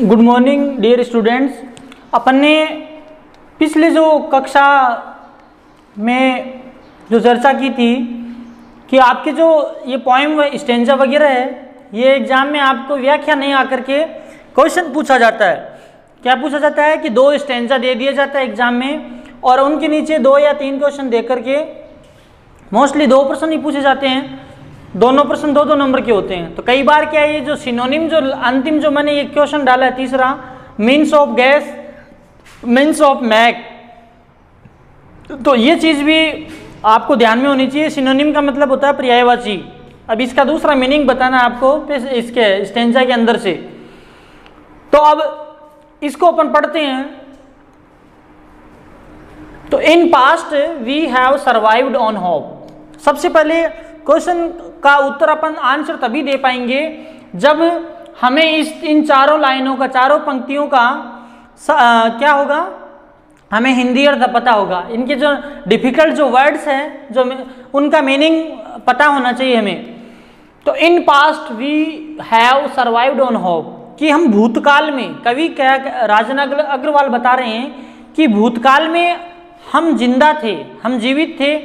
Good morning dear students. अपन ने पिछले जो कक्षा में जो चर्चा की थी कि आपके जो ये पोएम स्टेंजा वगैरह है, ये एग्जाम में आपको व्याख्या नहीं आकर के क्वेश्चन पूछा जाता है। क्या पूछा जाता है कि 2 स्टेंजा दे दिया जाता है एग्जाम में और उनके नीचे 2 या 3 क्वेश्चन दे करके मोस्टली 2 प्रश्न ही पूछे जाते हैं। दोनों प्रश्न 2-2 नंबर के होते हैं। तो कई बार क्या है, ये जो सिनोनिम जो अंतिम जो मैंने ये क्वेश्चन डाला है तीसरा, means of gas, means of mac, तो ये चीज भी आपको ध्यान में होनी चाहिए। सिनोनिम का मतलब होता है पर्यायवाची। अब इसका दूसरा मीनिंग बताना है आपको इसके स्टेंजा के अंदर से। तो अब इसको अपन पढ़ते हैं। तो in past we have survived on hope. सबसे पहले क्वेश्चन का उत्तर अपन आंसर तभी दे पाएंगे जब हमें इन चारों लाइनों का, चारों पंक्तियों का क्या होगा, हमें हिंदी अर्थ पता होगा। इनके जो डिफिकल्ट जो वर्ड्स हैं, जो उनका मीनिंग पता होना चाहिए हमें। तो in past we have survived on hope, कि हम भूतकाल में, कवि क्या राजन अग्रवाल बता रहे हैं कि भूतकाल में हम जिंदा थे, हम जीवित थे।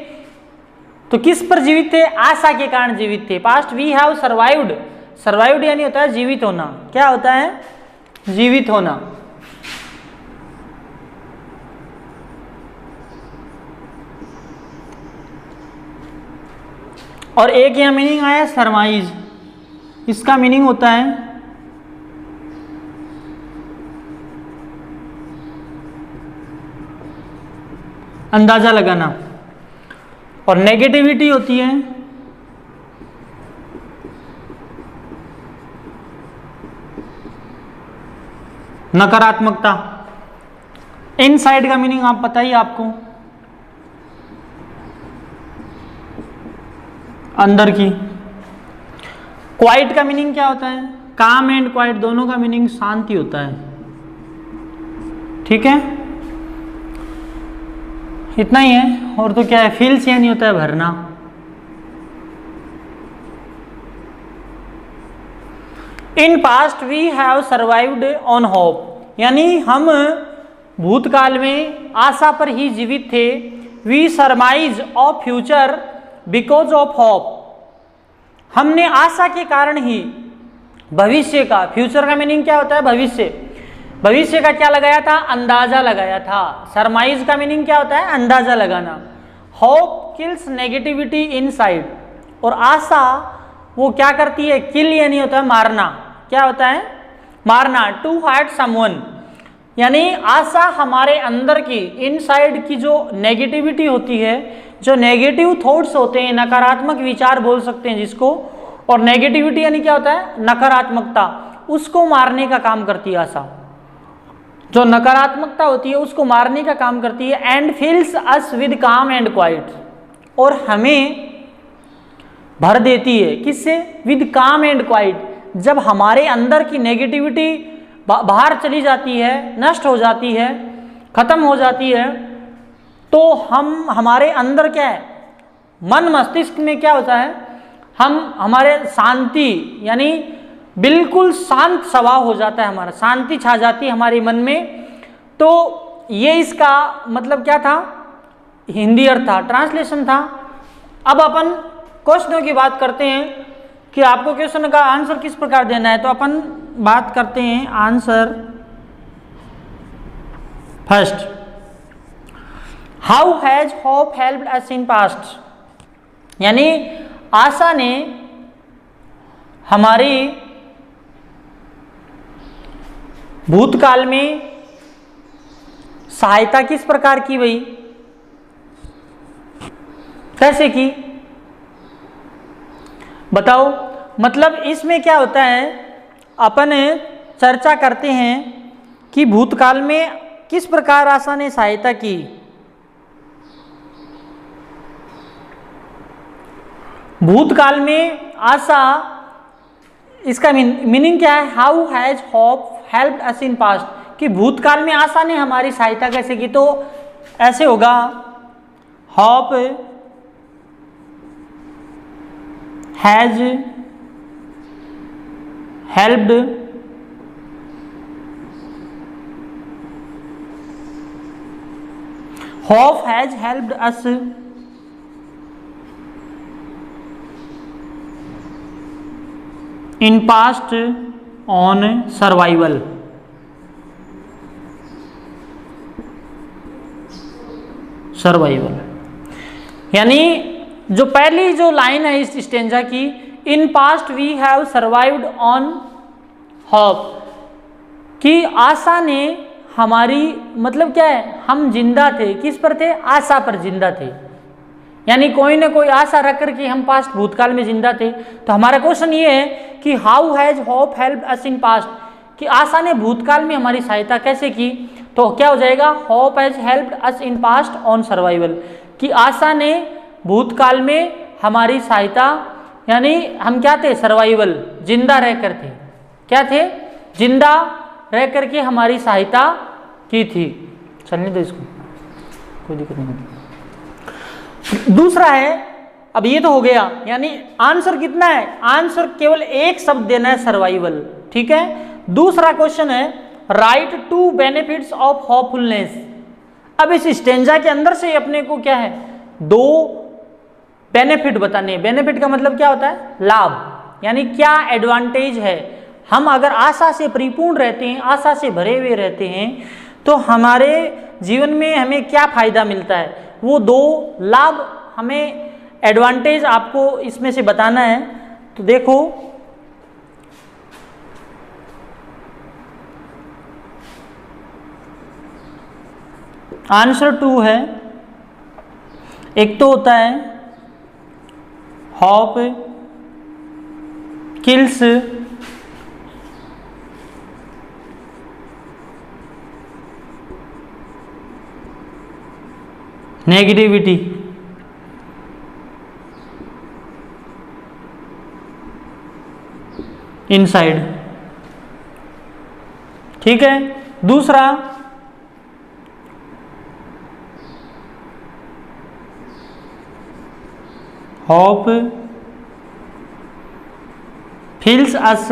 तो किस पर जीवित थे? आशा के कारण जीवित थे। Past we have survived, survived यानी होता है जीवित होना। क्या होता है? जीवित होना। और एक यह मीनिंग आया सरमाइज, इसका मीनिंग होता है अंदाजा लगाना। और नेगेटिविटी होती है नकारात्मकता। इनसाइड का मीनिंग आप पता ही आपको, अंदर की। क्वाइट का मीनिंग क्या होता है? काम एंड क्वाइट दोनों का मीनिंग शांति होता है। ठीक है, इतना ही है। और तो क्या है? फील्स यानी होता है भरना। In past we have survived on hope, यानी हम भूतकाल में आशा पर ही जीवित थे। We surmise of future because of hope, हमने आशा के कारण ही भविष्य का, फ्यूचर का मीनिंग क्या होता है? भविष्य। भविष्य का क्या लगाया था? अंदाजा लगाया था। सरमाइज का मीनिंग क्या होता है? अंदाजा लगाना। होप किल्स नेगेटिविटी इनसाइड, और आशा वो क्या करती है? किल यानी होता है मारना। क्या होता है? मारना। टू हार्ट समवन, यानी आशा हमारे अंदर की, इनसाइड की जो नेगेटिविटी होती है, जो नेगेटिव थॉट्स होते हैं, नकारात्मक विचार बोल सकते हैं जिसको, और नेगेटिविटी यानी क्या होता है? नकारात्मकता, उसको मारने का काम करती है आशा। जो नकारात्मकता होती है उसको मारने का काम करती है। एंड फिल्स अस विद काम एंड क्वाइट, और हमें भर देती है किससे? विद काम एंड क्वाइट। जब हमारे अंदर की नेगेटिविटी बाहर चली जाती है, नष्ट हो जाती है, खत्म हो जाती है, तो हम, हमारे अंदर क्या है, मन मस्तिष्क में क्या होता है, हमारे शांति, यानी बिल्कुल शांत स्वभाव हो जाता है, हमारा शांति छा जाती है हमारे मन में। तो ये इसका मतलब क्या था? हिंदी अर्थ था, ट्रांसलेशन था। अब अपन क्वेश्चनों की बात करते हैं कि आपको क्वेश्चन का आंसर किस प्रकार देना है। तो अपन बात करते हैं answer first. How has hope helped us in past, यानी आशा ने हमारी भूतकाल में सहायता किस प्रकार की भाई? कैसे की? बताओ। मतलब इसमें क्या होता है, अपन चर्चा करते हैं कि भूतकाल में किस प्रकार आशा ने सहायता की। भूतकाल में आशा, इसका मीनिंग क्या है? How has hope helped us in past, कि भूतकाल में आशा ने हमारी सहायता कैसे की। तो ऐसे होगा, hope has helped hope has helped us in past on survival. Survival यानी जो पहली जो लाइन है इस स्टेंजा की, in past we have survived on hope, कि आशा ने हमारी, मतलब क्या है, हम जिंदा थे, किस पर थे, आशा पर जिंदा थे, यानी कोई ना कोई आशा रख कर के हम पास्ट भूतकाल में जिंदा थे। तो हमारा क्वेश्चन ये है कि how has hope help us in past, कि आशा ने भूतकाल में हमारी सहायता कैसे की। तो क्या हो जाएगा, hope has helped us in past on survival, कि आशा ने भूतकाल में हमारी सहायता, यानी हम क्या थे, सर्वाइवल, जिंदा रहकर थे, क्या थे, जिंदा रह करके हमारी सहायता की थी। चलने दो इसको, कोई दिक्कत नहीं। दूसरा है, अब ये तो हो गया, यानी आंसर कितना है, आंसर केवल एक शब्द देना है, सर्वाइवल, ठीक है। दूसरा क्वेश्चन है, write two benefits of hopefulness. अब इस स्टेंजा के अंदर से अपने को क्या है, दो बेनिफिट बताने हैं। बेनिफिट का मतलब क्या होता है, लाभ, यानी क्या एडवांटेज है। हम अगर आशा से परिपूर्ण रहते हैं, आशा से भरे हुए रहते हैं, तो हमारे जीवन में हमें क्या फायदा मिलता है, वो दो लाभ हमें एडवांटेज आपको इसमें से बताना है। तो देखो, आंसर 2 है, एक तो होता है होप किल्स नेगेटिविटी, इनसाइड, ठीक है। दूसरा होप फिल्स अस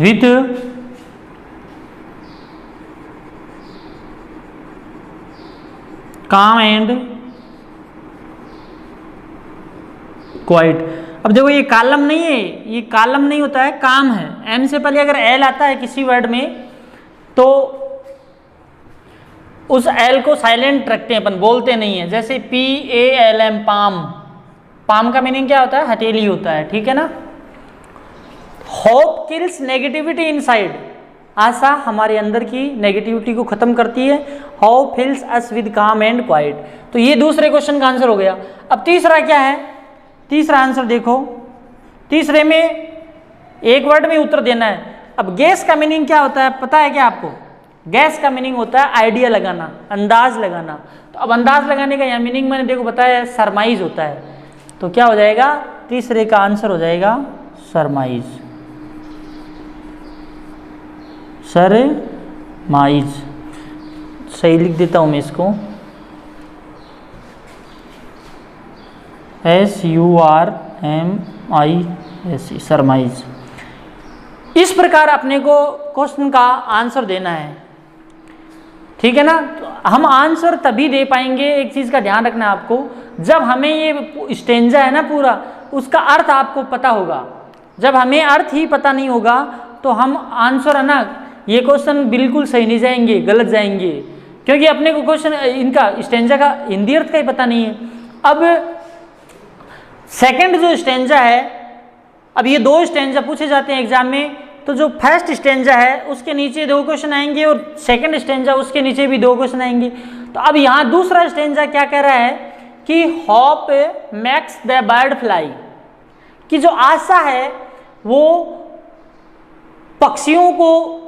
विथ काम एंड क्वाइट। अब देखो, ये कॉलम नहीं है, ये कॉलम नहीं होता है, काम है। एम से पहले अगर एल आता है किसी वर्ड में, तो उस एल को साइलेंट रखते हैं, अपन बोलते नहीं है। जैसे PALM, पाम, पाम का मीनिंग क्या होता है, हथेली होता है, ठीक है ना। होप किल्स नेगेटिविटी इनसाइड, आशा हमारे अंदर की नेगेटिविटी को खत्म करती है। होप फिल्स अस विद काम एंड क्वाइट। तो ये दूसरे क्वेश्चन का आंसर हो गया। अब तीसरा क्या है, तीसरा आंसर देखो, तीसरे में एक वर्ड में उत्तर देना है। अब गैस का मीनिंग क्या होता है, पता है क्या आपको? गैस का मीनिंग होता है आइडिया लगाना, अंदाज लगाना। तो अब अंदाज लगाने का यहाँ मीनिंग मैंने देखो बताया, सरमाइज होता है। तो क्या हो जाएगा, तीसरे का आंसर हो जाएगा सरमाइज, सरमाइज। सही लिख देता हूं मैं इसको, SURMISE, सरमाइज। इस प्रकार अपने को क्वेश्चन का आंसर देना है, ठीक है ना। तो हम आंसर तभी दे पाएंगे, एक चीज का ध्यान रखना आपको, जब हमें ये स्टेंजा है ना पूरा, उसका अर्थ आपको पता होगा। जब हमें अर्थ ही पता नहीं होगा तो हम आंसर है ना, ये क्वेश्चन बिल्कुल सही नहीं जाएंगे, गलत जाएंगे, क्योंकि अपने को क्वेश्चन इनका स्टेंजा का हिंदी अर्थ का ही पता नहीं है। अब सेकंड जो स्टेंजा है, अब ये दो स्टेंजा पूछे जाते हैं एग्जाम में, तो जो फर्स्ट स्टेंजा है उसके नीचे 2 क्वेश्चन आएंगे और सेकंड स्टेंजा उसके नीचे भी 2 क्वेश्चन आएंगे। तो अब यहाँ दूसरा स्टेंजा क्या कह रहा है कि hope max the bird fly, कि जो आशा है वो पक्षियों को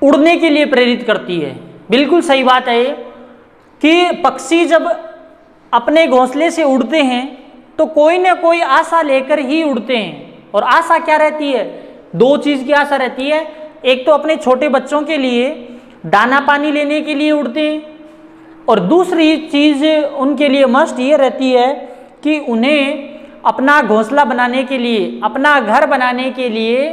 उड़ने के लिए प्रेरित करती है। बिल्कुल सही बात है कि पक्षी जब अपने घोंसले से उड़ते हैं तो कोई ना कोई आशा लेकर ही उड़ते हैं। और आशा क्या रहती है, 2 चीज की आशा रहती है। एक तो अपने छोटे बच्चों के लिए दाना पानी लेने के लिए उड़ते हैं, और दूसरी चीज उनके लिए मस्ट ये रहती है कि उन्हें अपना घोंसला बनाने के लिए, अपना घर बनाने के लिए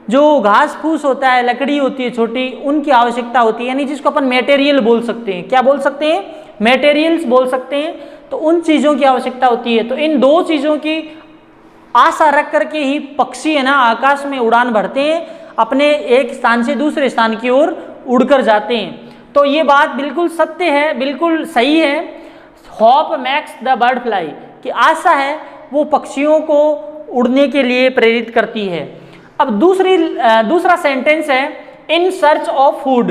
जो घास फूस होता है, लकड़ी होती है छोटी, उनकी आवश्यकता होती है, यानी जिसको अपन मटेरियल बोल सकते हैं। क्या बोल सकते हैं? मटेरियल्स बोल सकते हैं। तो उन चीज़ों की आवश्यकता होती है। तो इन दो चीज़ों की आशा रख करके ही पक्षी है ना आकाश में उड़ान भरते हैं, अपने एक स्थान से दूसरे स्थान की ओर उड़कर जाते हैं। तो ये बात बिल्कुल सत्य है, बिल्कुल सही है। Hope makes the bird fly, कि आशा है वो पक्षियों को उड़ने के लिए प्रेरित करती है। अब दूसरा सेंटेंस है in search of food.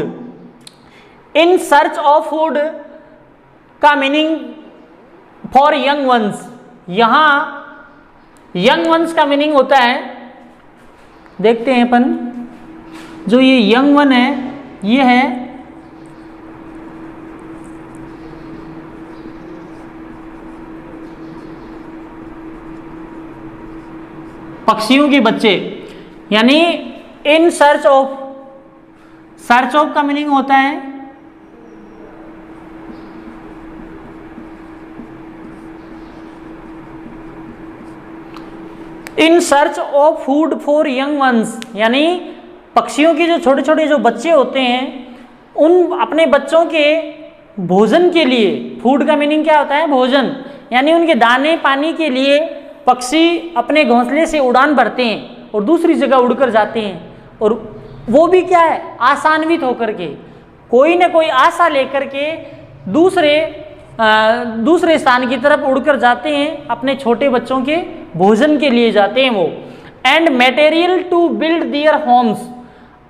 In search of food का मीनिंग फॉर यंग वंस, यहां यंग वंस का मीनिंग होता है, देखते हैं अपन, जो ये यंग वन है ये है पक्षियों के बच्चे, यानी इन सर्च ऑफ, सर्च ऑफ का मीनिंग होता है in search of food for young once, यानी पक्षियों के जो छोटे छोटे जो बच्चे होते हैं उन अपने बच्चों के भोजन के लिए, फूड का मीनिंग क्या होता है? भोजन, यानी उनके दाने पानी के लिए पक्षी अपने घोंसले से उड़ान भरते हैं और दूसरी जगह उड़कर जाते हैं। और वो भी क्या है? आशान्वित होकर के, कोई ना कोई आशा लेकर के दूसरे स्थान की तरफ उड़कर जाते हैं, अपने छोटे बच्चों के भोजन के लिए जाते हैं वो। And material to build their homes.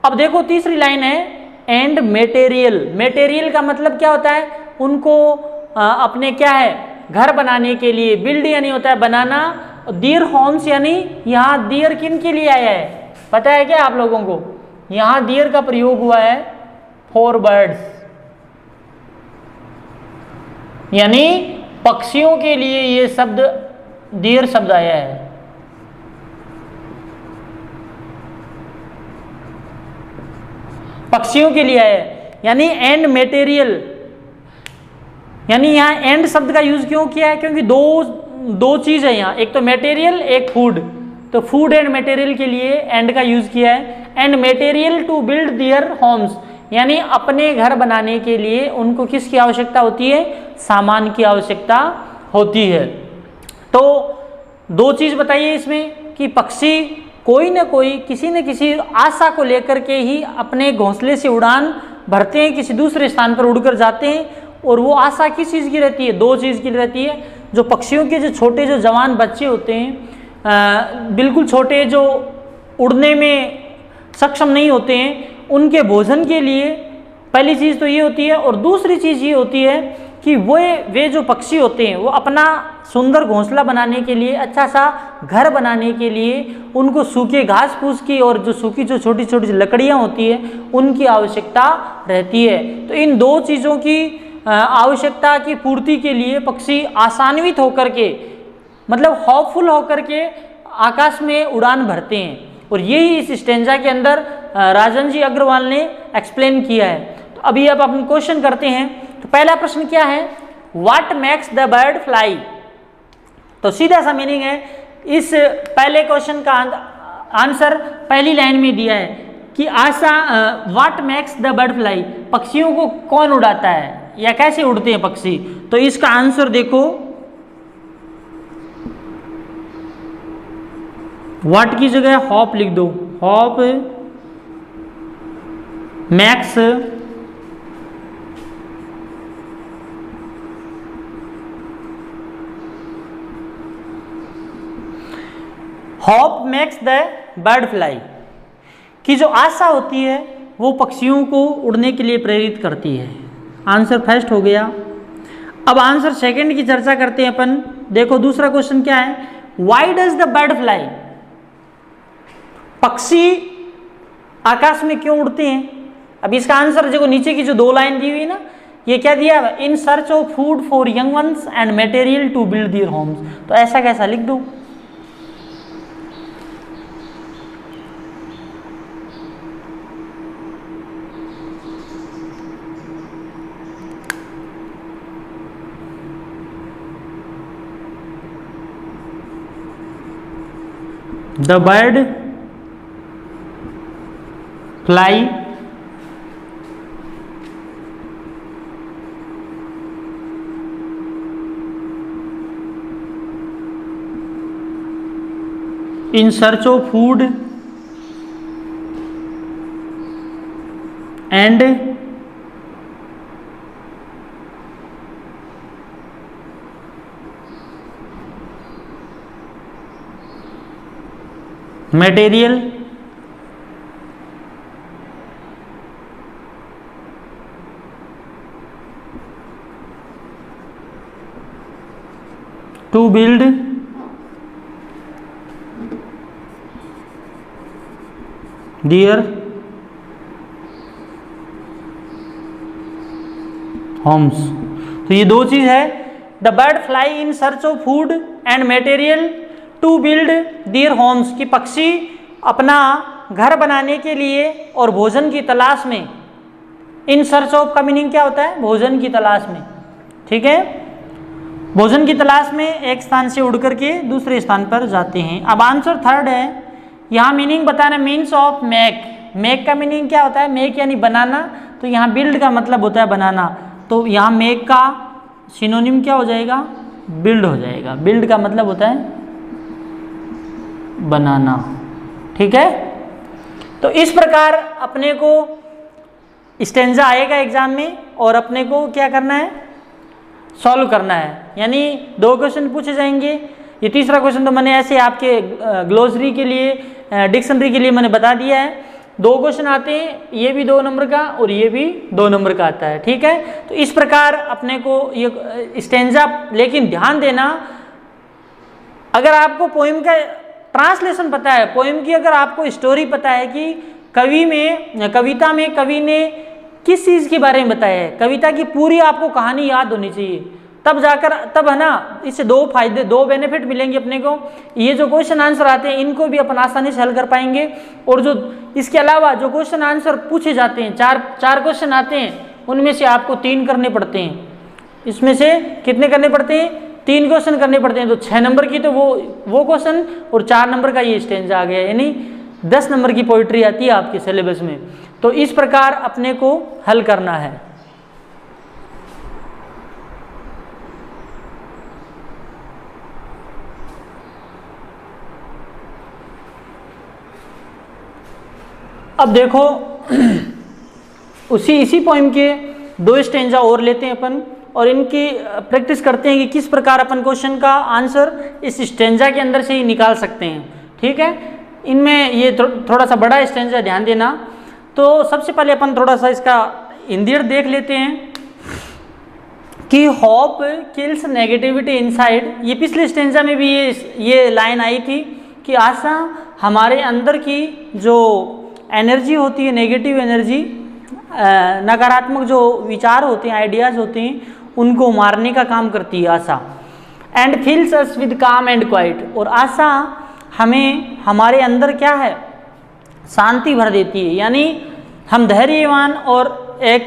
अब देखो तीसरी लाइन है एंड मटेरियल। मटेरियल का मतलब क्या होता है? उनको अपने क्या है घर बनाने के लिए, बिल्ड यानी होता है बनाना, दियर होम्स यानी यहाँ दियर किन के लिए आया है पता है क्या आप लोगों को? यहाँ दियर का प्रयोग हुआ है फॉर बर्ड्स, यानी पक्षियों के लिए ये शब्द डियर शब्द आया है। पक्षियों के लिए आया है, यानी एंड मटेरियल, यानी यहाँ एंड शब्द का यूज क्यों किया है? क्योंकि दो चीज है यहाँ, एक तो मटेरियल एक फूड, तो फूड एंड मटेरियल के लिए एंड का यूज किया है। And material to build their homes, यानी अपने घर बनाने के लिए उनको किसकी आवश्यकता होती है? सामान की आवश्यकता होती है। तो दो चीज बताइए इसमें कि पक्षी कोई ना कोई किसी न किसी आशा को लेकर के ही अपने घोंसले से उड़ान भरते हैं, किसी दूसरे स्थान पर उड़कर जाते हैं। और वो आशा किस चीज़ की रहती है? दो चीज़ की रहती है। जो पक्षियों के जो छोटे जो जवान बच्चे होते हैं, बिल्कुल छोटे, जो उड़ने में सक्षम नहीं होते हैं, उनके भोजन के लिए पहली चीज़ तो ये होती है। और दूसरी चीज़ ये होती है कि वे जो पक्षी होते हैं वो अपना सुंदर घोंसला बनाने के लिए, अच्छा सा घर बनाने के लिए उनको सूखे घास फूस की और जो सूखी जो छोटी छोटी लकड़ियाँ होती है उनकी आवश्यकता रहती है। तो इन दो चीज़ों की आवश्यकता की पूर्ति के लिए पक्षी आशान्वित होकर के, मतलब होपफुल होकर के आकाश में उड़ान भरते हैं। और यही इस स्टेंजा के अंदर राजन जी अग्रवाल ने एक्सप्लेन किया है। तो अभी अब अपन क्वेश्चन करते हैं। तो पहला प्रश्न क्या है? What makes the bird fly? तो सीधा सा मीनिंग है, इस पहले क्वेश्चन का आंसर पहली लाइन में दिया है कि आशा, what makes the bird fly, पक्षियों को कौन उड़ाता है या कैसे उड़ते हैं पक्षी? तो इसका आंसर देखो, व्हाट की जगह हॉप लिख दो, hop max hop max the bird fly, की जो आशा होती है वो पक्षियों को उड़ने के लिए प्रेरित करती है। आंसर फर्स्ट हो गया। अब आंसर सेकंड की चर्चा करते हैं अपन। देखो दूसरा क्वेश्चन क्या है? Why does the bird fly? पक्षी आकाश में क्यों उड़ते हैं? अब इसका आंसर देखो, नीचे की जो दो लाइन दी हुई ना, ये क्या दिया? In search of food for young ones and material to build their homes. तो ऐसा कैसा लिख दो? The bird fly, in search of food and material to build their homes। तो ये दो चीज है, the bird fly in search of food and material to build their homes, कि पक्षी अपना घर बनाने के लिए और भोजन की तलाश में, इन सर्च ऑफ का मीनिंग क्या होता है, भोजन की तलाश में, ठीक है, भोजन की तलाश में एक स्थान से उड़ करके दूसरे स्थान पर जाते हैं। अब आंसर थर्ड है, यहाँ मीनिंग बताना, मीन्स ऑफ मेक, मेक का मीनिंग क्या होता है, मेक यानी बनाना, तो यहाँ बिल्ड का मतलब होता है बनाना, तो यहाँ मेक का सिनोनिम क्या हो जाएगा, बिल्ड हो जाएगा, बिल्ड का मतलब होता है बनाना, ठीक है। तो इस प्रकार अपने को स्टेंजा आएगा एग्जाम में और अपने को क्या करना है, सॉल्व करना है, यानी दो क्वेश्चन पूछे जाएंगे। ये तीसरा क्वेश्चन तो मैंने ऐसे आपके ग्लोसरी के लिए, डिक्शनरी के लिए मैंने बता दिया है, दो क्वेश्चन आते हैं, ये भी 2 नंबर का और ये भी 2 नंबर का आता है, ठीक है। तो इस प्रकार अपने को ये स्टेंजा, लेकिन ध्यान देना, अगर आपको पोइम का ट्रांसलेशन पता है, पोइम की अगर आपको स्टोरी पता है कि कविता में कवि ने किस चीज के बारे में बताया है, कविता की पूरी आपको कहानी याद होनी चाहिए, तब जाकर, तब है ना, इससे दो फायदे, दो बेनिफिट मिलेंगे अपने को। ये जो क्वेश्चन आंसर आते हैं इनको भी अपन आसानी से हल कर पाएंगे, और जो इसके अलावा जो क्वेश्चन आंसर पूछे जाते हैं, चार क्वेश्चन आते हैं, उनमें से आपको 3 करने पड़ते हैं, इसमें से कितने करने पड़ते हैं, 3 क्वेश्चन करने पड़ते हैं, तो 6 नंबर की तो वो क्वेश्चन, और 4 नंबर का ये स्टेंजा आ गया, यानी 10 नंबर की पोइट्री आती है आपके सिलेबस में। तो इस प्रकार अपने को हल करना है। अब देखो इसी पोइम के 2 स्टेंजा और लेते हैं अपन, और इनकी प्रैक्टिस करते हैं कि किस प्रकार अपन क्वेश्चन का आंसर इस स्टेंजा के अंदर से ही निकाल सकते हैं, ठीक है। इनमें ये थोड़ा सा बड़ा स्टेंजा, ध्यान देना। तो सबसे पहले अपन थोड़ा सा इसका हिंदी अर्थ देख लेते हैं कि होप किल्स नेगेटिविटी इनसाइड। ये पिछले स्टेंजा में भी ये लाइन आई थी कि आशा हमारे अंदर की जो एनर्जी होती है, नेगेटिव एनर्जी, नकारात्मक जो विचार होते हैं, आइडियाज़ होते हैं, उनको मारने का काम करती है आशा। एंड फिल्स अस विद काम एंड क्वाइट, और आशा हमें हमारे अंदर क्या है, शांति भर देती है, यानी हम धैर्यवान और एक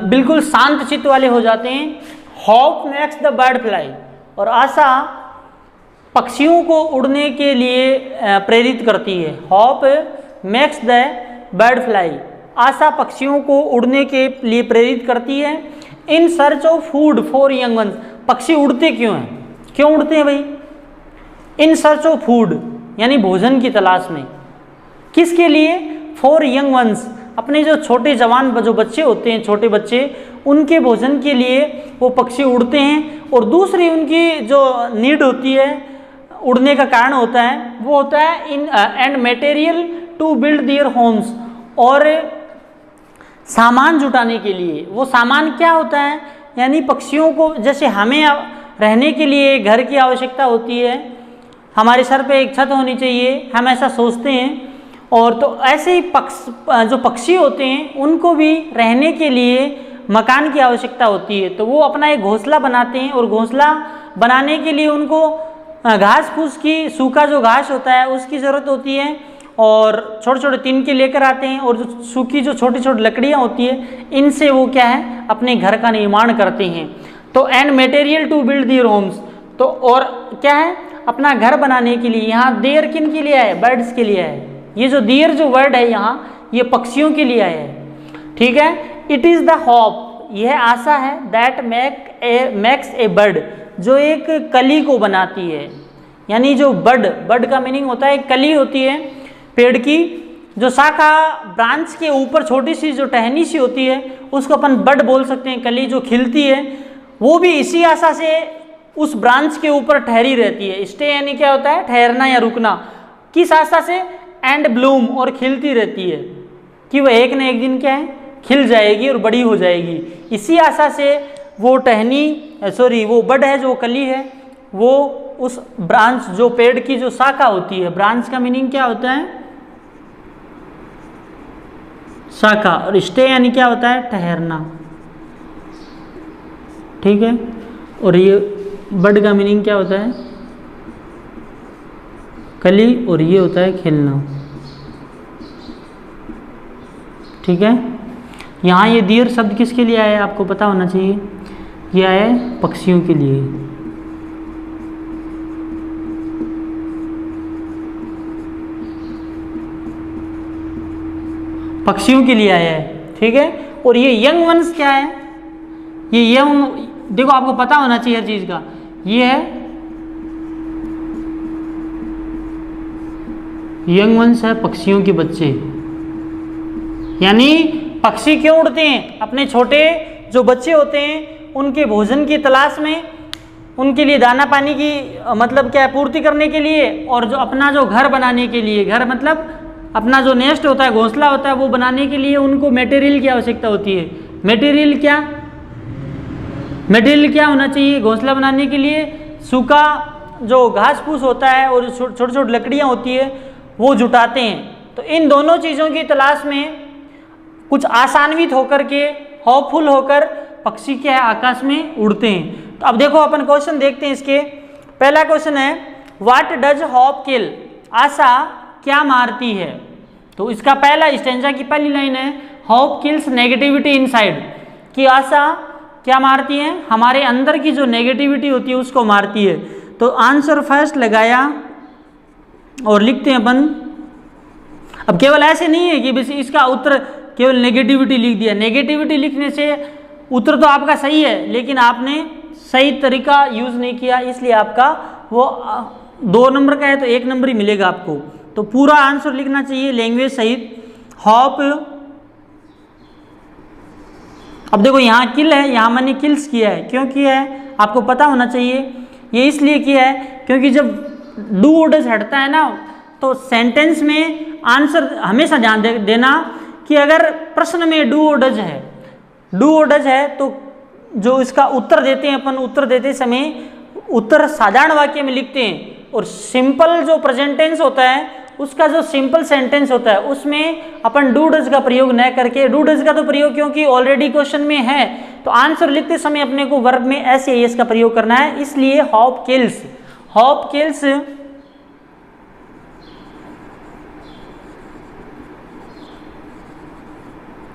बिल्कुल शांत चित्त वाले हो जाते हैं। Hope makes the bird fly, और आशा पक्षियों को उड़ने के लिए प्रेरित करती है। Hope makes the bird fly, आशा पक्षियों को उड़ने के लिए प्रेरित करती है। In search of food for young ones, पक्षी उड़ते क्यों हैं, क्यों उड़ते हैं भाई, इन सर्च ऑफ फूड यानी भोजन की तलाश में, किसके लिए, फॉर यंग वंस, अपने जो छोटे जवान जो बच्चे होते हैं, छोटे बच्चे, उनके भोजन के लिए वो पक्षी उड़ते हैं। और दूसरी उनकी जो नीड होती है, उड़ने का कारण होता है, वो होता है in and material to build their homes, और सामान जुटाने के लिए। वो सामान क्या होता है, यानी पक्षियों को, जैसे हमें रहने के लिए घर की आवश्यकता होती है, हमारे सर पे एक छत होनी चाहिए, हम ऐसा सोचते हैं, और तो ऐसे ही जो पक्षी होते हैं उनको भी रहने के लिए मकान की आवश्यकता होती है। तो वो अपना एक घोंसला बनाते हैं, और घोंसला बनाने के लिए उनको घास फूस की, सूखा जो घास होता है उसकी ज़रूरत होती है, और छोटे छोटे तिनके लेकर आते हैं, और जो सूखी जो छोटी छोटी लकड़ियाँ होती है, इनसे वो क्या है, अपने घर का निर्माण करते हैं। तो and material to build their homes, तो और क्या है, अपना घर बनाने के लिए। यहाँ देयर किन के लिए है, बर्ड्स के लिए है, ये जो डियर जो वर्ड है यहाँ ये पक्षियों के लिए आया है, ठीक है। इट इज द होप, यह आशा है, दैट मेक्स ए बर्ड, जो एक कली को बनाती है। यानी जो बर्ड का मीनिंग होता है कली होती है पेड़ की, जो शाखा ब्रांच के ऊपर छोटी सी जो टहनी सी होती है उसको अपन बर्ड बोल सकते हैं, कली जो खिलती है, वो भी इसी आशा से उस ब्रांच के ऊपर ठहरी रहती है। स्टे यानी क्या होता है, ठहरना या रुकना, किस आशा से, एंड ब्लूम, और खिलती रहती है कि वह एक न एक दिन क्या है, खिल जाएगी और बड़ी हो जाएगी। इसी आशा से वो वो बर्ड है, जो कली है, वो उस ब्रांच, जो पेड़ की जो शाखा होती है, ब्रांच का मीनिंग क्या होता है, शाखा, और स्टे यानी क्या होता है, ठहरना, ठीक है। और ये बर्ड का मीनिंग क्या होता है, कली, और ये होता है खिलना, ठीक है। यहाँ ये डियर शब्द किसके लिए आया है आपको पता होना चाहिए, ये आया है पक्षियों के लिए। पक्षियों के लिए आया है, ठीक है। और ये यंग वंस क्या है, ये यंग, देखो आपको पता होना चाहिए हर चीज का, ये है यंग वंस है पक्षियों के बच्चे। यानी पक्षी क्यों उड़ते हैं, अपने छोटे जो बच्चे होते हैं उनके भोजन की तलाश में, उनके लिए दाना पानी की मतलब क्या है, पूर्ति करने के लिए, और जो अपना जो घर बनाने के लिए, घर मतलब अपना जो नेस्ट होता है, घोंसला होता है, वो बनाने के लिए उनको मटेरियल की आवश्यकता होती है। मटेरियल क्या होना चाहिए घोंसला बनाने के लिए, सूखा जो घास फूस होता है और छोटी छोटी लकड़ियाँ होती है वो जुटाते हैं। तो इन दोनों चीज़ों की तलाश में कुछ आशान्वित होकर के, होपफुल होकर पक्षी क्या है, आकाश में उड़ते हैं। तो अब देखो अपन क्वेश्चन देखते हैं इसके। पहला क्वेश्चन है, व्हाट डज होप किल, आशा क्या मारती है। तो इसका पहला स्टेंजा की पहली लाइन है, होप किल्स नेगेटिविटी इनसाइड, कि आशा क्या मारती है, हमारे अंदर की जो नेगेटिविटी होती है उसको मारती है। तो आंसर फर्स्ट लगाया और लिखते हैं अपन। अब केवल ऐसे नहीं है कि बस इसका उत्तर केवल नेगेटिविटी लिख दिया, नेगेटिविटी लिखने से उत्तर तो आपका सही है लेकिन आपने सही तरीका यूज नहीं किया, इसलिए आपका वो 2 नंबर का है तो 1 नंबर ही मिलेगा आपको। तो पूरा आंसर लिखना चाहिए लैंग्वेज सहित। हॉप, अब देखो यहाँ किल है, यहाँ मैंने किल्स किया है, क्यों किया है आपको पता होना चाहिए। ये इसलिए किया है क्योंकि जब डू डज हटता है ना तो सेंटेंस में आंसर हमेशा ध्यान देना कि अगर प्रश्न में डू और डज है तो जो इसका उत्तर देते हैं अपन, उत्तर देते समय उत्तर साधारण वाक्य में लिखते हैं, और सिंपल जो प्रेजेंट टेंस होता है उसका जो सिंपल सेंटेंस होता है उसमें अपन डू डज का प्रयोग न करके, डू डज का तो प्रयोग क्योंकि ऑलरेडी क्वेश्चन में है, तो आंसर लिखते समय अपने को वर्ब में एस या एस का प्रयोग करना है। इसलिए होप किल्स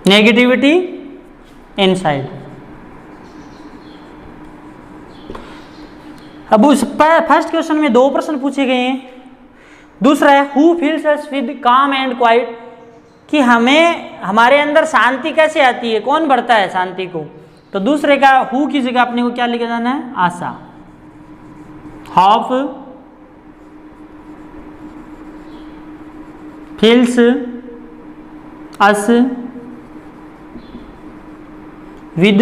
नेगेटिविटी इनसाइड। अब उस फर्स्ट क्वेश्चन में 2 प्रश्न पूछे गए हैं। दूसरा है, हु फील्स अस विद काम एंड क्वाइट, कि हमें हमारे अंदर शांति कैसे आती है, कौन बढ़ता है शांति को। तो दूसरे का हु की जगह अपने को क्या लिखा जाना है, आशा। होप फील्स अस विद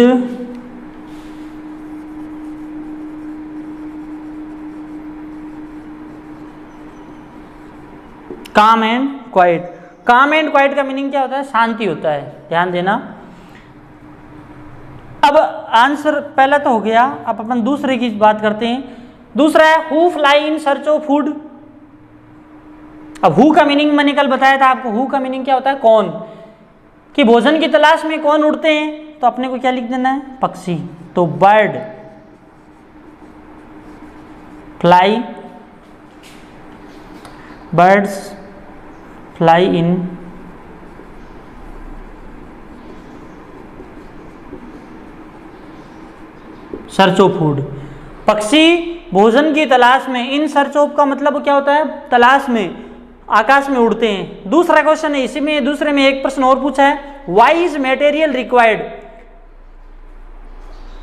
काम एंड क्वाइट। काम एंड क्वाइट का मीनिंग क्या होता है, शांति होता है, ध्यान देना। अब आंसर पहला तो हो गया, अब अपन दूसरे की बात करते हैं। दूसरा है, who fly in search of food. अब हु का मीनिंग मैंने कल बताया था आपको, हु का मीनिंग क्या होता है, कौन, कि भोजन की तलाश में कौन उड़ते हैं, तो अपने को क्या लिख देना है, पक्षी। तो bird fly, birds fly in search of food. पक्षी भोजन की तलाश में, इन सर्च ऑफ का मतलब क्या होता है, तलाश में, आकाश में उड़ते हैं। दूसरा क्वेश्चन है, इसी में दूसरे में एक प्रश्न और पूछा है, व्हाई इज मटेरियल रिक्वायर्ड,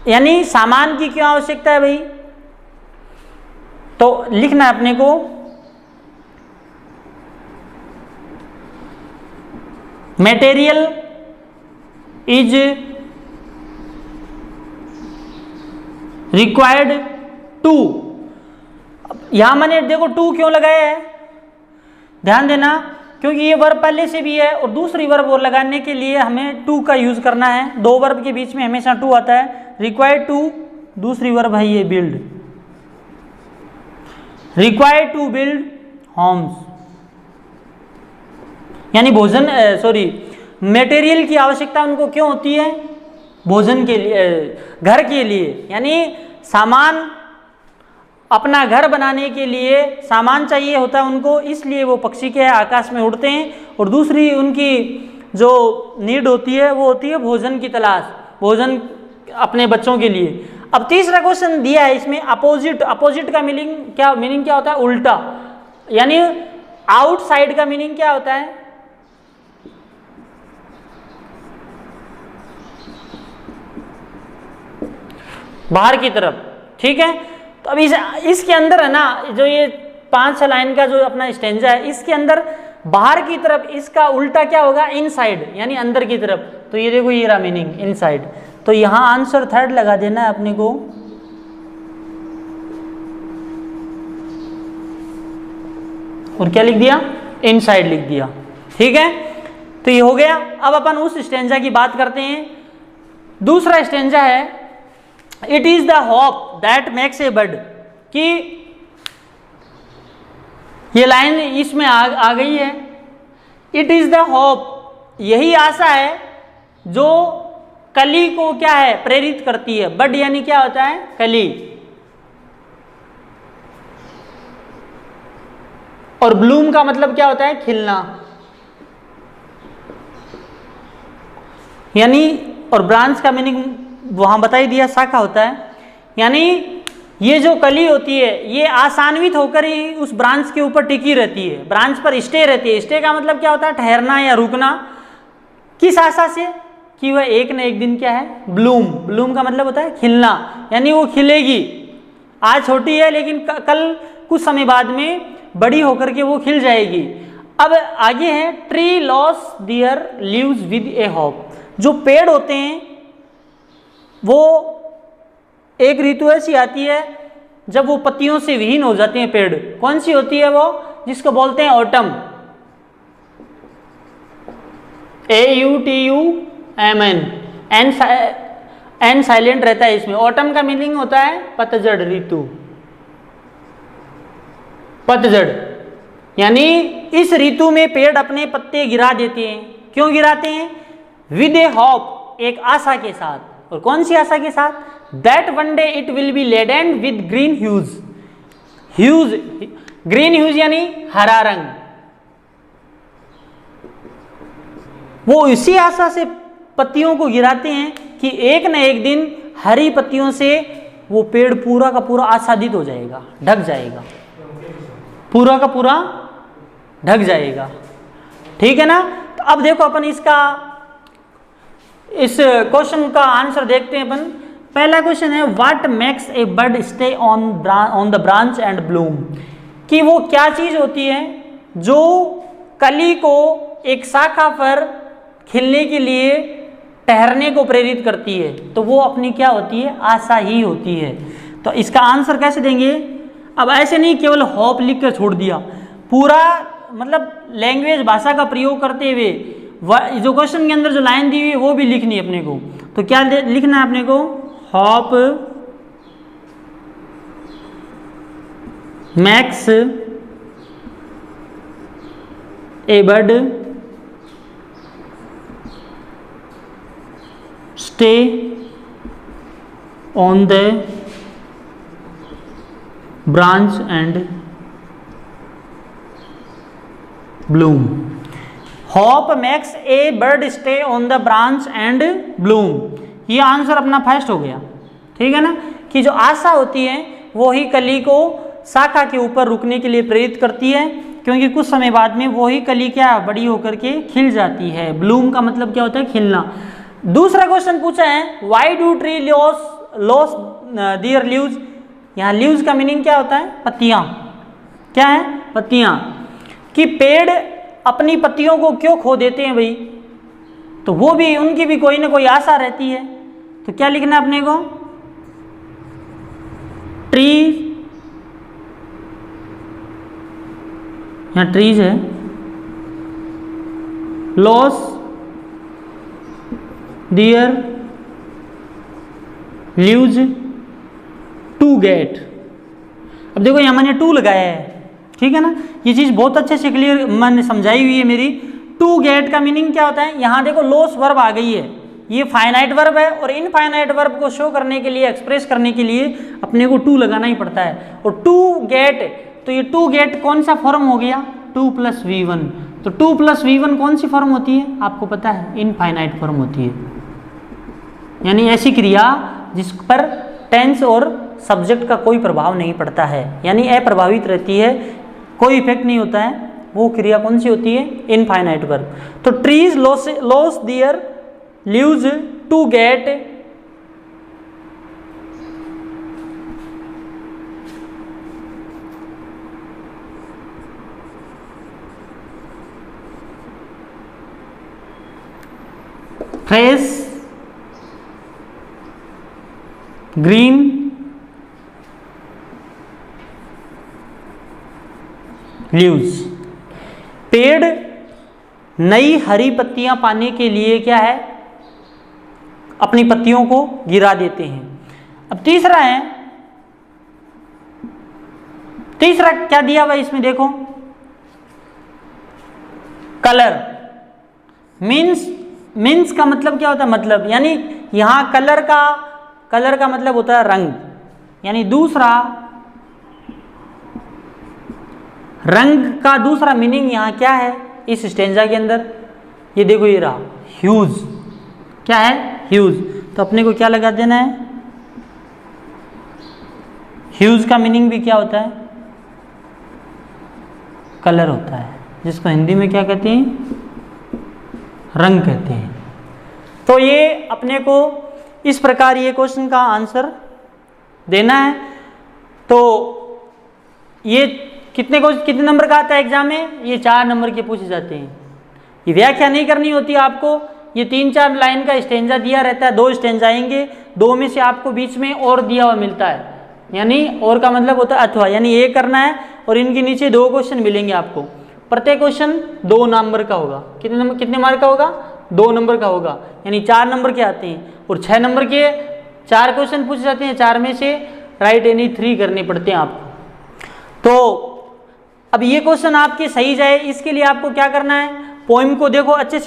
यानी सामान की क्यों आवश्यकता है भाई। तो लिखना है अपने को मटेरियल इज रिक्वायर्ड टू, यहां मैंने देखो टू क्यों लगाया है, ध्यान देना, क्योंकि ये वर्ब पहले से भी है और दूसरी वर्ब और लगाने के लिए हमें टू का यूज करना है। दो वर्ब के बीच में हमेशा टू आता है। रिक्वायर्ड टू, दूसरी वर्ब है ये build, required to build homes, यानी भोजन मटेरियल की आवश्यकता उनको क्यों होती है, भोजन के लिए, घर के लिए, यानी सामान, अपना घर बनाने के लिए सामान चाहिए होता है उनको, इसलिए वो पक्षी के आकाश में उड़ते हैं। और दूसरी उनकी जो नीड होती है वो होती है भोजन की तलाश, भोजन अपने बच्चों के लिए। अब तीसरा क्वेश्चन दिया है इसमें अपोजिट, अपोजिट का मीनिंग क्या होता है, उल्टा, यानी आउटसाइड का मीनिंग क्या होता है, बाहर की तरफ, ठीक है। तो अभी इसके अंदर है ना, जो ये 5 लाइन का जो अपना स्टेंजा है, इसके अंदर बाहर की तरफ इसका उल्टा क्या होगा, इनसाइड, यानी अंदर की तरफ। तो ये देखो ये रहा मीनिंग इनसाइड, तो यहां आंसर थर्ड लगा देना है अपने को। और क्या लिख दिया, इनसाइड लिख दिया, ठीक है। तो ये हो गया। अब अपन उस स्टेंजा की बात करते हैं। दूसरा स्टेंजा है, it is the hope that makes a bird, कि ये लाइन इसमें आ गई है। इट इज द होप, यही आशा है जो कली को क्या है, प्रेरित करती है। बर्ड यानी क्या होता है, कली, और ब्लूम का मतलब क्या होता है, खिलना, यानी, और ब्रांच का मीनिंग वहां बता ही दिया, शाखा होता है। यानी ये जो कली होती है ये आसान्वित होकर ही उस ब्रांच के ऊपर टिकी रहती है, ब्रांच पर स्टे रहती है। स्टे का मतलब क्या होता है, ठहरना या रुकना। किस आशा से, कि वह एक न एक दिन क्या है, ब्लूम, ब्लूम का मतलब होता है खिलना, यानी वो खिलेगी। आज छोटी है लेकिन कल कुछ समय बाद में बड़ी होकर के वो खिल जाएगी। अब आगे है, tree lose their leaves with a hope, जो पेड़ होते हैं वो एक ऋतु ऐसी आती है जब वो पत्तियों से विहीन हो जाते हैं पेड़। कौन सी होती है वो, जिसको बोलते हैं ऑटम, AUTUMN, एन साइलेंट रहता है इसमें। ऑटम का मीनिंग होता है पतझड़ ऋतु, पतझड़, यानी इस ऋतु में पेड़ अपने पत्ते गिरा देते हैं। क्यों गिराते हैं, विद ए होप, एक आशा के साथ। और कौन सी आशा के साथ, that one day it will be laden with green hues, hues, green hues यानी हरा रंग। वो इसी आशा से पत्तियों को गिराते हैं कि एक न एक दिन हरी पत्तियों से वो पेड़ पूरा का पूरा आच्छादित हो जाएगा, ढक जाएगा, पूरा का पूरा ढक जाएगा, ठीक है ना। तो अब देखो अपन इस क्वेश्चन का आंसर देखते हैं अपन। पहला क्वेश्चन है, what makes a bird stay on the branch and Bloom, कि वो क्या चीज होती है जो कली को एक शाखा पर खिलने के लिए ठहरने को प्रेरित करती है। तो वो अपनी क्या होती है, आशा ही होती है। तो इसका आंसर कैसे देंगे, अब ऐसे नहीं केवल होप लिख कर छोड़ दिया, पूरा मतलब लैंग्वेज, भाषा का प्रयोग करते हुए जो क्वेश्चन के अंदर जो लाइन दी हुई है वो भी लिखनी है अपने को। तो क्या लिखना है अपने को, hope max A bird stay on the branch and Bloom. Hope max A bird stay on the branch and Bloom, ये आंसर अपना फर्स्ट हो गया, ठीक है ना। कि जो आशा होती है वो ही कली को शाखा के ऊपर रुकने के लिए प्रेरित करती है। क्योंकि कुछ समय बाद में वही कली क्या बड़ी होकर के खिल जाती है। ब्लूम का मतलब क्या होता है? खिलना। दूसरा क्वेश्चन पूछा है why do tree loss their leaves. यहाँ लीव्स का मीनिंग क्या होता है? पत्तियां। क्या है? पत्तियां। कि पेड़ अपनी पत्तियों को क्यों खो देते हैं भाई? तो वो भी, उनकी भी कोई ना कोई आशा रहती है। तो क्या लिखना है अपने को? ट्री, यहाँ ट्रीज है, lose their leaves to get. अब देखो यहाँ मैंने टू लगाया है, ठीक है ना, ये चीज बहुत अच्छे से क्लियर मैंने समझाई हुई है मेरी। टू गेट का मीनिंग क्या होता है? यहाँ देखो लॉस वर्ब आ गई है, ये फाइनाइट वर्ब है और इनफाइनाइट वर्ब को शो करने के लिए, एक्सप्रेस करने के लिए अपने को टू लगाना ही पड़ता है। और टू गेट, तो ये टू गेट कौन सा फॉर्म हो गया? 2 + V1। तो 2 + V1 कौन सी फॉर्म होती है? आपको पता है, इनफाइनाइट फॉर्म होती है। यानी ऐसी क्रिया जिस पर टेंस और सब्जेक्ट का कोई प्रभाव नहीं पड़ता है, यानी अप्रभावित रहती है, कोई इफेक्ट नहीं होता है, वो क्रिया कौन सी होती है? Infinite verb. तो trees lose their leaves to get fresh green leaves. पेड़ नई हरी पत्तियां पाने के लिए क्या है? अपनी पत्तियों को गिरा देते हैं। अब तीसरा है, तीसरा क्या दिया हुआ इसमें देखो, कलर। मीन्स का मतलब क्या होता है? मतलब, यानी यहां कलर का मतलब होता है रंग। यानी दूसरा रंग का दूसरा मीनिंग यहां क्या है इस स्टेंजा के अंदर? ये देखो, ये रहा ह्यूज। क्या है? ह्यूज। तो अपने को क्या लगा देना है? ह्यूज का मीनिंग भी क्या होता है? कलर होता है, जिसको हिंदी में क्या कहते हैं? रंग कहते हैं। तो ये अपने को इस प्रकार ये क्वेश्चन का आंसर देना है। तो ये कितने नंबर का आता है एग्जाम में? ये 4 नंबर के पूछे जाते हैं। ये व्याख्या नहीं करनी होती आपको, ये 3-4 लाइन का स्टेंजा दिया रहता है, 2 स्टेंजा आएंगे, 2 में से आपको बीच में और दिया हुआ मिलता है, यानी और का मतलब होता है अथवा, यानी ये करना है और इनके नीचे 2 क्वेश्चन मिलेंगे आपको। प्रत्येक क्वेश्चन 2 नंबर का होगा। कितने मार्क का होगा? 2 नंबर का होगा, यानी 4 नंबर के आते हैं। और 6 नंबर के 4 क्वेश्चन पूछे जाते हैं, 4 में से राइट एनी 3 करने पड़ते हैं आपको। तो अब ये क्वेश्चन आपके सही जाए, इसके लिए आपको क्या करना है? पोइम को देखो अच्छे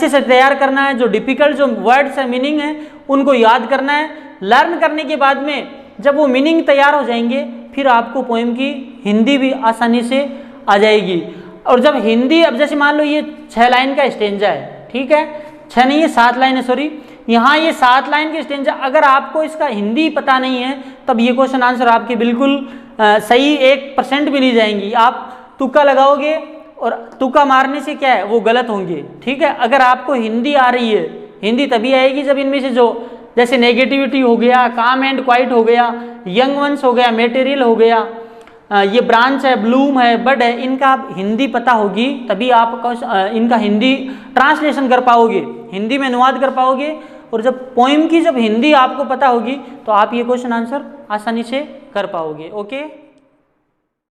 से तैयार करना है, जो डिफिकल्ट जो वर्ड्स है, मीनिंग है, उनको याद करना है। लर्न करने के बाद में जब वो मीनिंग तैयार हो जाएंगे, फिर आपको पोइम की हिंदी भी आसानी से आ जाएगी। और जब हिंदी, अब जैसे मान लो ये 6 लाइन का स्टेंजा है, ठीक है, 6 नहीं, ये 7 लाइन है, सॉरी, यहाँ ये 7 लाइन के स्टेंजा, अगर आपको इसका हिंदी पता नहीं है तब ये क्वेश्चन आंसर आपके बिल्कुल सही 1% भी नहीं जाएंगी। आप तुक्का लगाओगे और तुक्का मारने से क्या है, वो गलत होंगे, ठीक है। अगर आपको हिंदी आ रही है, हिंदी तभी आएगी जब इनमें से जो, जैसे नेगेटिविटी हो गया, काम एंड क्वाइट हो गया, यंग वंस हो गया, मटेरियल हो गया, ये ब्रांच है, ब्लूम है, बड है, इनका हिंदी पता होगी तभी आप इनका हिंदी ट्रांसलेशन कर पाओगे, हिंदी में अनुवाद कर पाओगे। और जब पोइम की जब हिंदी आपको पता होगी तो आप ये क्वेश्चन आंसर आसानी से कर पाओगे। ओके।